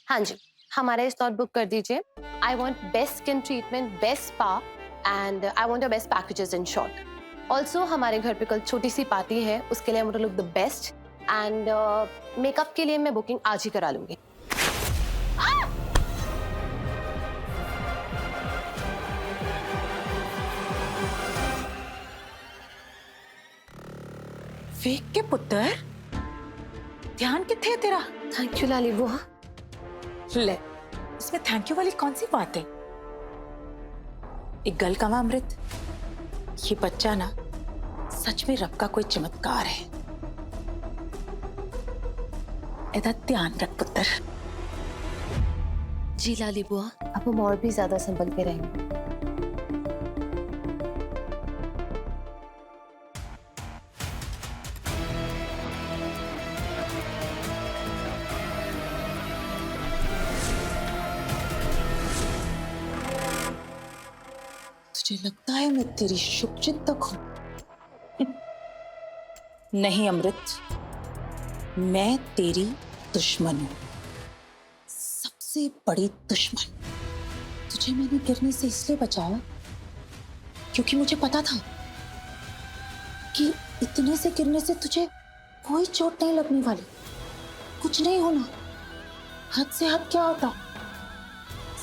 हाँ जी, हमारा slot book कर दीजिए। I want best skin treatment, best spa and I want your best packages in short. Also हमारे घर पे कल छोटी सी पार्टी है, उसके लिए I want to look the best and makeup के लिए मैं बुकिंग आज ही करा लूंगी। वेख के पुत्र, ध्यान किथे है तेरा? थैंक यू लाली बुआ। ले, इसमें थैंक यू वाली कौन सी बात है? एक गल कमा अमृत, ये बच्चा ना सच में रब का कोई चमत्कार है। एदा ध्यान रख पुत्र। जी लाली बुआ, अब हम और भी ज्यादा संभल के रहेंगे। तुझे लगता है मैं तेरी शुभचिंतक हूं? नहीं अमृत, मैं तेरी दुश्मन हूं, सबसे बड़ी दुश्मन। तुझे मैंने गिरने से इसलिए बचाया क्योंकि मुझे पता था कि इतने से गिरने से तुझे कोई चोट नहीं लगने वाली, कुछ नहीं होना। हद से हद क्या होता,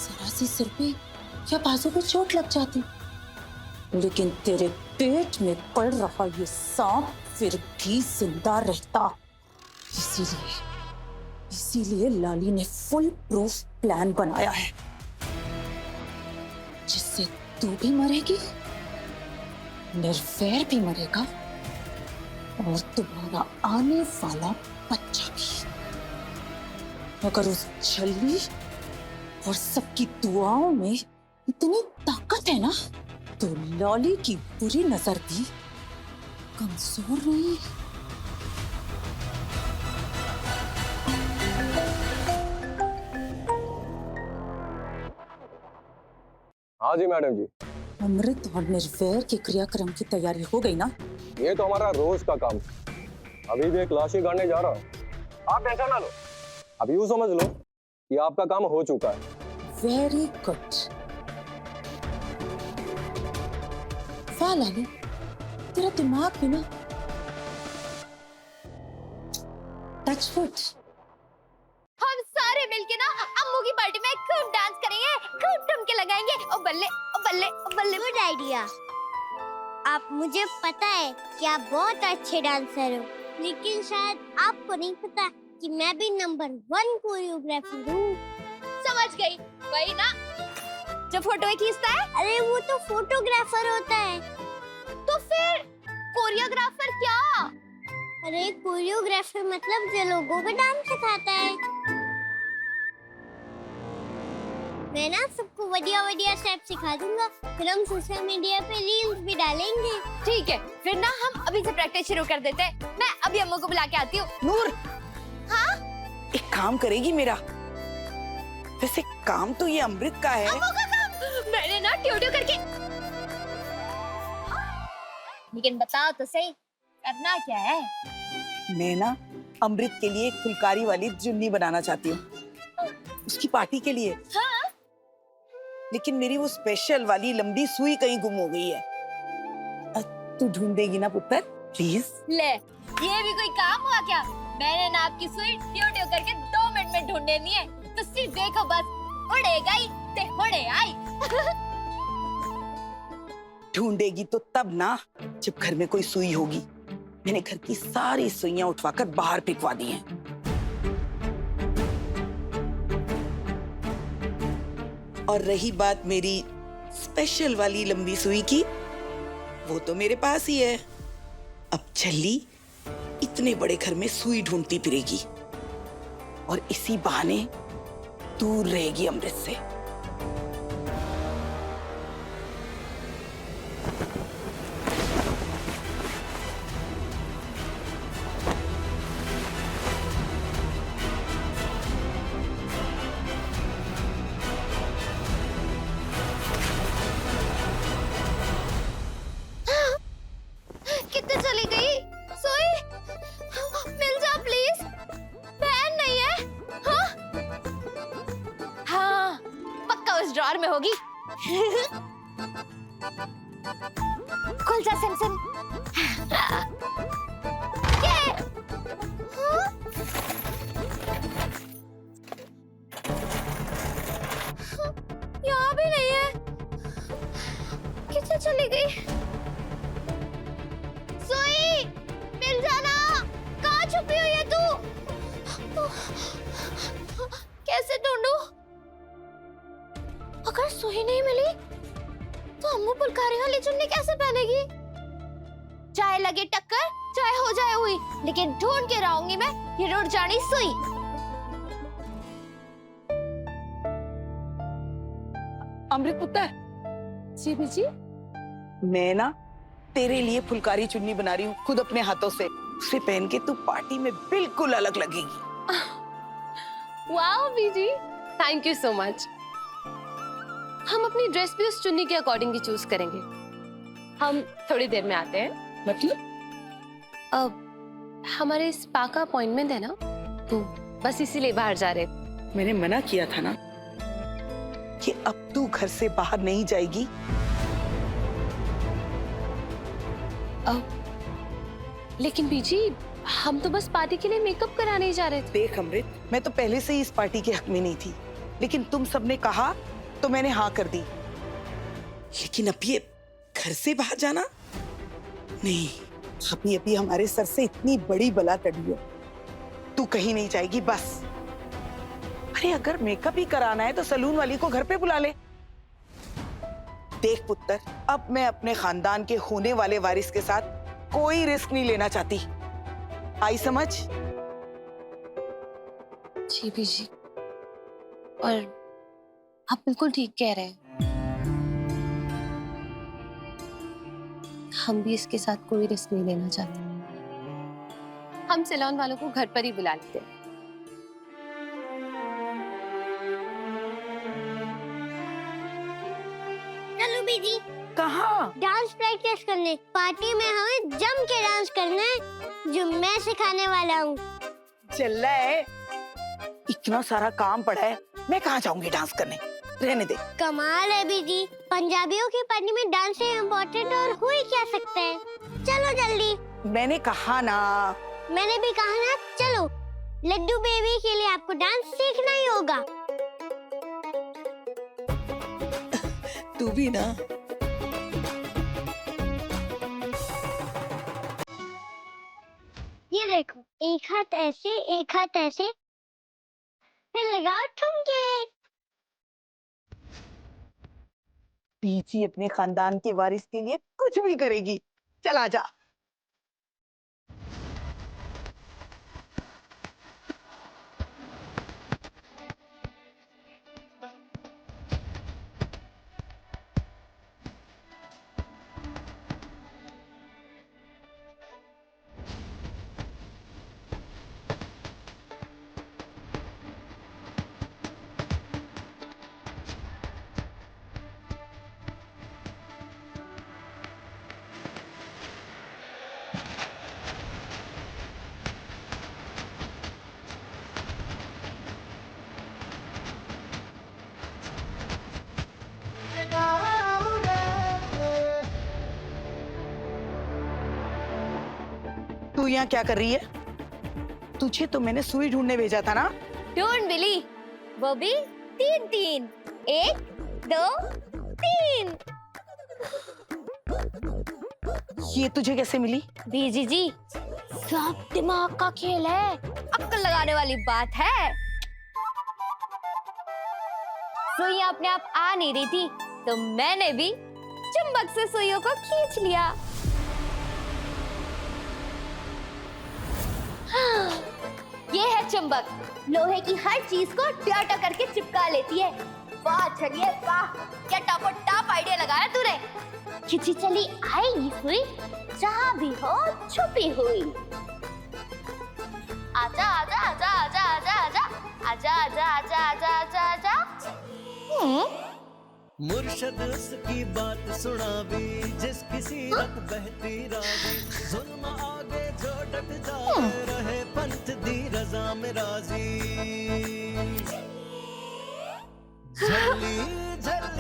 जरा सी सिर पे या बाजू पे चोट लग जाती, लेकिन तेरे पेट में पड़ रहा ये सांप फिर भी जिंदा रहता। इसीलिए लाली ने फुल प्रूफ प्लान बनाया है, जिससे तू भी मरेगी, निर्वैर भी मरेगा और तुम्हारा आने वाला बच्चा भी। अगर उस छल्ली और सबकी दुआओं में इतनी ताकत है ना, तो लॉली की बुरी नजर भी कमजोर नहीं। हाँ जी मैडम जी। अमृत और निर्वैर के क्रियाक्रम की तैयारी हो गई ना? ये तो हमारा रोज का काम। अभी भी एक लाश ही गाड़ने जा रहा हूँ, आप टेंशन ना लो। अब यूं समझ लो कि आपका काम हो चुका है। Very good. वाह लाली, तेरा दिमाग भी ना टचवुड। हम सारे मिलके ना अम्मू की पार्टी में खूब डांस करेंगे, खूब ठुमके लगाएंगे। ओ बल्ले ओ बल्ले ओ बल्ले। Good idea. आप, मुझे पता है कि आप बहुत अच्छे डांसर हो, लेकिन शायद आपको नहीं पता कि मैं भी नंबर 1 कोरियोग्राफर हूँ। समझ गई, वही ना जो फोटो खींचता है। अरे वो तो फोटोग्राफर होता है। तो फिर कोरियोग्राफर क्या? अरे कोरियोग्राफर मतलब जो लोगों को डांस सिखाता है। मैं ना सबको बढ़िया स्टेप सिखा दूंगा, फिर हम सोशल मीडिया पे रील्स भी डालेंगे। ठीक है, फिर ना हम अभी से प्रैक्टिस शुरू कर देते हैं। मैं अभी अम्मू को बुला के आती हूँ। नूर, हाँ? एक काम करेगी मेरा? वैसे काम तो ये अमृत का है। अम्मू का काम मैंने ना ट्यूटो करके। लेकिन बताओ तो सही, करना क्या है? मैं ना अमृत के लिए एक फुलकारी वाली जुन्नी बनाना चाहती हूँ, उसकी पार्टी के लिए। हाँ? लेकिन मेरी वो स्पेशल वाली लंबी सुई कहीं गुम हो गई है। तू ढूंढ देगी ना पुत्र, प्लीज? ले, ये भी कोई काम हुआ क्या? मैंने ना आपकी सुई ट्यूटो करके 2 मिनट में ढूंढ लेनी है, तो सिर्फ देखो बस, उड़े गई ते उड़े आई। ढूंढेगी तो तब ना जब घर में कोई सुई होगी। मैंने घर की सारी सुइयां उठवाकर बाहर फेंकवा दी हैं। और रही बात मेरी स्पेशल वाली लंबी सुई की, वो तो मेरे पास ही है। अब छल्ली इतने बड़े घर में सुई ढूंढती फिरेगी और इसी बहाने दूर रहेगी अमृत से। कितने चली गई सोई? मिल जा प्लीज, बहन नहीं है? हाँ? लाहौर में होगी। खुल जा सैमसन। यहाँ भी नहीं है, किधर चली गई? सुई, मिल जाना, कहाँ छुपी हुई है तू? कैसे ढूंढूं? अगर सुई नहीं मिली तो अम्मू फुलकारी वाली चुन्नी कैसे पहनेगी? चाहे लगे टक्कर, चाहे हो जाए हुई, लेकिन ढूंढ के रहूंगी मैं ये रुड़ जानी सुई। अमृत पुत्र, जी बीजी। मैं ना तेरे लिए फुलकारी चुन्नी बना रही हूँ खुद अपने हाथों से। उसे पहन के तू पार्टी में बिल्कुल अलग लगेगी। वाओ बीजी, थैंक यू सो मच। हम अपनी ड्रेस भी उस चुन्नी के अकॉर्डिंग ही चूज करेंगे। हम थोड़ी देर में आते हैं। मतलब? अब हमारे स्पा का अपॉइंटमेंट है ना, तो बस इसीलिए बाहर जा रहे। मैंने मना किया था ना कि अब तू घर से बाहर नहीं जाएगी। लेकिन बीजी, हम तो बस पार्टी के लिए मेकअप कराने ही जा रहे थे। देख अमृत, मैं तो पहले से ही इस पार्टी के हक में नहीं थी, लेकिन तुम सबने कहा तो मैंने हाँ कर दी। लेकिन अब ये घर से बाहर जाना नहीं, अभी अभी हमारे सर से इतनी बड़ी बला टली है, तू कहीं नहीं जाएगी बस। अरे अगर मेकअप ही कराना है तो सलून वाली को घर पे बुला ले। देख पुत्र, अब मैं अपने खानदान के होने वाले वारिस के साथ कोई रिस्क नहीं लेना चाहती। आई समझ? जी बीजी, और आप बिल्कुल ठीक कह रहे हैं। हम भी इसके साथ कोई रिस्क नहीं लेना चाहते। हम सैलून वालों को घर पर ही बुला लेते हैं। चलो बीजी, कहाँ? डांस प्रैक्टिस करने। पार्टी में हमें जम के डांस करना है, जो मैं सिखाने वाला हूँ। चल रहा है, इतना सारा काम पड़ा है, मैं कहाँ जाऊंगी डांस करने, रहने दे। कमाल है बीजी, पंजाबियों की पार्टी में डांस से इम्पोर्टेंट और हो ही क्या सकता है। चलो जल्दी। मैंने कहा ना। मैंने भी कहा ना, चलो। लड्डू बेबी के लिए आपको डांस सीखना ही होगा। तू भी ना। ये देखो, एक हाथ ऐसे, एक हाथ ऐसे, फिर लगाओ ठुमके। पीछे अपने खानदान के वारिस के लिए कुछ भी करेगी। चला जा। तू यहाँ क्या कर रही है? तुझे तो मैंने सुई ढूंढने भेजा था ना। ढूंढ मिली, वो भी 3-3, 1, 2, 3। ये तुझे कैसे मिली? बीजी जी, सब दिमाग का खेल है, अक्ल लगाने वाली बात है। सुइयां अपने आप आ नहीं रही थी, तो मैंने भी चुंबक से सुइयों को खींच लिया। ये है चुंबक, लोहे की हर चीज को ट्याटा करके चिपका लेती है। वाह छड़िए वाह, क्या टॉप टॉप आइडिया लगाया तूने। खिंची चली आएगी सुई, जहाँ भी हो छुपी हुई। आजा आजा आजा आजा आजा आजा आजा आजा आजा आजा आजा आजा। मुर्शद उसकी बात सुनावी, जिस किसी रत बहती रावी, जुल्म आगे जो डट जाए, रहे पंथ दी रजा में राजी। झली झली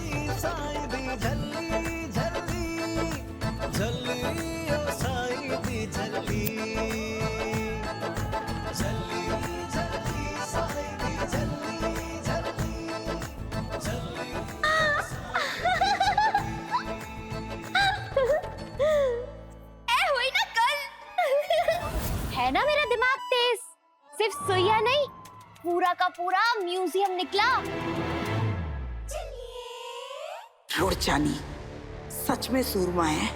है ना मेरा दिमाग तेज। सिर्फ सुइया नहीं, पूरा का पूरा म्यूजियम निकला। रुड़चानी सच में सूरमा है।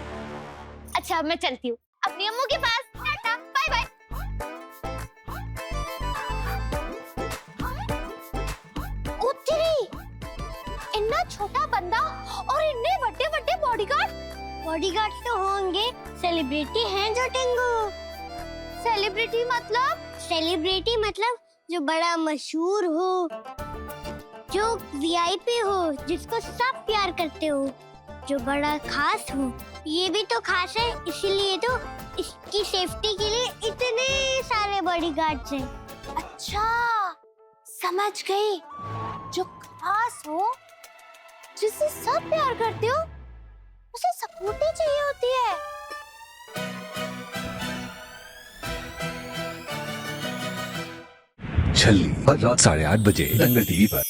अच्छा अब मैं चलती हूँ अपनी अम्मू के पास। Tata bye bye. ओ तेरी, इतना छोटा बंदा और इतने बड़े बड़े बॉडीगार्ड। बॉडीगार्ड तो होंगे, सेलिब्रिटी हैं जो टिंगू। सेलिब्रिटी मतलब? सेलिब्रिटी मतलब जो बड़ा मशहूर हो, जो वीआईपी हो, जिसको सब प्यार करते हो, जो बड़ा खास हो। ये भी तो खास है, इसीलिए तो इसकी सेफ्टी के लिए इतने सारे बॉडीगार्ड्स हैं। अच्छा समझ गई, जो खास हो, जिससे सब प्यार करते हो, उसे सपोर्ट ही चाहिए होती है। छल्ली हर रात 8:30 बजे दंगल टीवी पर।